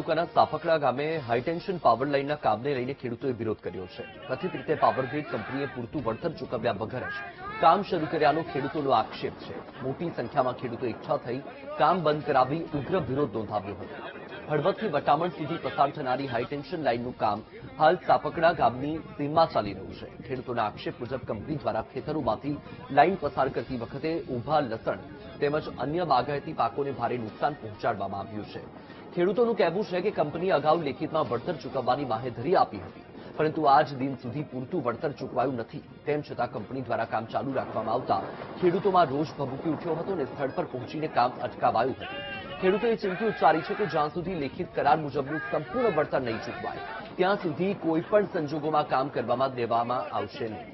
તાલુકાના સાપકડા ગામે high tension power લાઇનના કામને લઈને ખેડૂતોએ વિરોધ કર્યો છે. કથિત રીતે પાવરગ્રીડ કંપનીએ પૂરતું વળતર ચૂકવ્યા વગર જ કામ શરૂ કર્યાનો ખેડૂતોનો આક્ષેપ છે. મોટી સંખ્યામાં ખેડૂતો એકઠા થઈ કામ બંધ કરાવી ઉગ્ર વિરોધ નોંધાવ્યો હતો. હળવદથી વટામણ સુધી પસાર થનારી હાઈટેન્શન લાઇનનું કામ હાલ સાપકડા ગામની સીમમાં ચાલી રહ્યું છે. ખેડૂતોના આક્ષેપ મુજબ કંપની દ્વારા ખેતરોમાંથી લાઇન પસાર કરતી વખતે ઊભા લસણ તેમજ અન્ય બાગાયતી પાકોને ભારે નુકસાન પહોંચાડવામાં આવ્યું છે. ખેડૂતોનું કહેવું છે કે કંપનીએ અગાઉ લેખિતમાં વળતર ચૂકવવાની બાંહેધરી આપી હતી, પરંતુ આજ દિન સુધી પૂરતું વળતર ચૂકવાયું નથી. તેમ છતાં કંપની દ્વારા કામ ચાલુ રાખવામાં આવતા ખેડૂતોમાં રોષ ભભૂકી ઉઠ્યો હતો અને સ્થળ પર પહોંચીને કામ અટકાવાયું હતું. ખેડૂતોએ ચીમકી ઉચ્ચારી છે કે જ્યાં સુધી લેખિત કરાર મુજબનું સંપૂર્ણ વળતર નહીં ચૂકવાય ત્યાં સુધી કોઈપણ સંજોગોમાં કામ કરવામાં દેવામાં આવશે નહીં.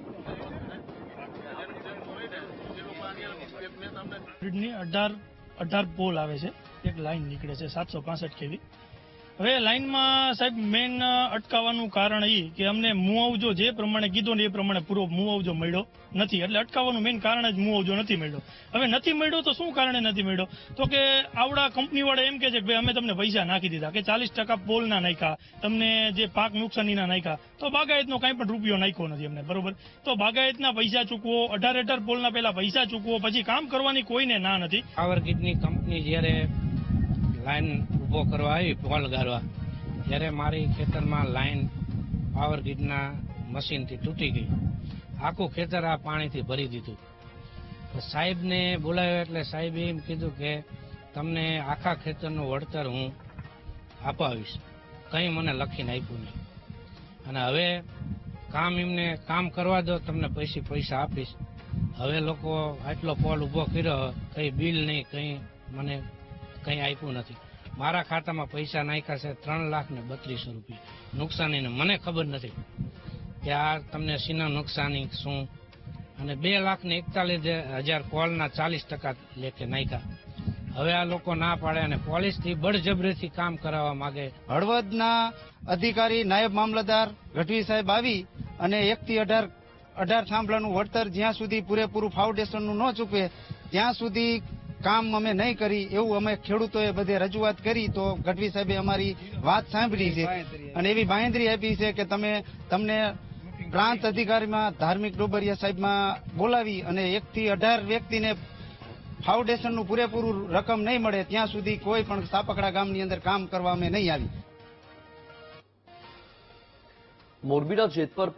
18 પોલ આવે છે, એક લાઈન નીકળે છે 765 kV. હવે લાઈનમાં સાહેબ મેન અટકાવવાનું કારણ એ કે અમને મુઆવજો જે પ્રમાણે કીધો ને એ પ્રમાણે પૂરો મુઆવજો મળ્યો નથી, એટલે અટકાવવાનું મેન કારણ જ મુઆવજો નથી મળ્યો. હવે નથી મળ્યો તો શું કારણે નથી મળ્યો? તો કે આવડા કંપનીવાળા એમ કે છે કે ભાઈ અમે તમને પૈસા નાખી દીધા, કે 40% પોલના નાખ્યા, તમને જે પાક નુકસાનીના નાખ્યા, તો બાગાયતનો કાંઈ પણ રૂપિયો નાખ્યો નથી અમને, બરોબર? તો બાગાયતના પૈસા ચૂકવો, 18 પોલના પહેલા પૈસા ચૂકવો, પછી કામ કરવાની કોઈને ના નથી. પાવરગ્રીડની કંપની જ્યારે લાઈન ઉભો કરવા આવી પોલ ગાળવા, ત્યારે મારી ખેતરમાં લાઈન પાવરગ્રીડના મશીનથી તૂટી ગઈ. આખું ખેતર આ પાણીથી ભરી દીધું. સાહેબને બોલાવ્યો એટલે સાહેબે એમ કીધું કે તમને આખા ખેતરનું વળતર હું અપાવીશ, કંઈ મને લખીને આપ્યું નહીં. અને હવે એમને કામ કરવા દો, તમને પૈસા આપીશ. હવે લોકો આટલો પોલ ઉભો કર્યો, કંઈ બિલ નહીં, કંઈ મને કંઈ આપ્યું નથી. મારા ખાતામાં પૈસા નાખ્યા છે 3,32,000 રૂપિયા નુકસાનીને. મને ખબર નથી કે આ તમને સીના નુકસાની શું. અને 2,41,000 પોલના 40% લેખે નાખ્યા. હવે આ લોકો ના પાડે અને પોલીસથી બળજબરીથી કામ કરાવવા માંગે. હળવદના અધિકારી નાયબ મામલતદાર ગઢવી સાહેબ આવી અને 1 થી 18 થાંભલાનું વળતર જ્યાં સુધી પૂરેપૂરું ફાઉન્ડેશનનું ન ચૂકવે ત્યાં સુધી કામ અમે નહીં કરી, એવું અમે ખેડૂતોએ બધે રજૂઆત કરી. તો ગઢવી સાહેબે અમારી વાત સાંભળી છે અને એવી બાંહેધરી આપી છે કે તમને પ્રાંત અધિકારીમાં ધાર્મિક ડોબરિયા સાહેબમાં બોલાવી અને 1 થી 18 વ્યક્તિને ફાઉન્ડેશનનું પૂરેપૂરું રકમ નહીં મળે ત્યાં સુધી કોઈ પણ સાપકડા ગામની અંદર કામ કરવા અમે નહીં આવી. મોરબીના જેતપર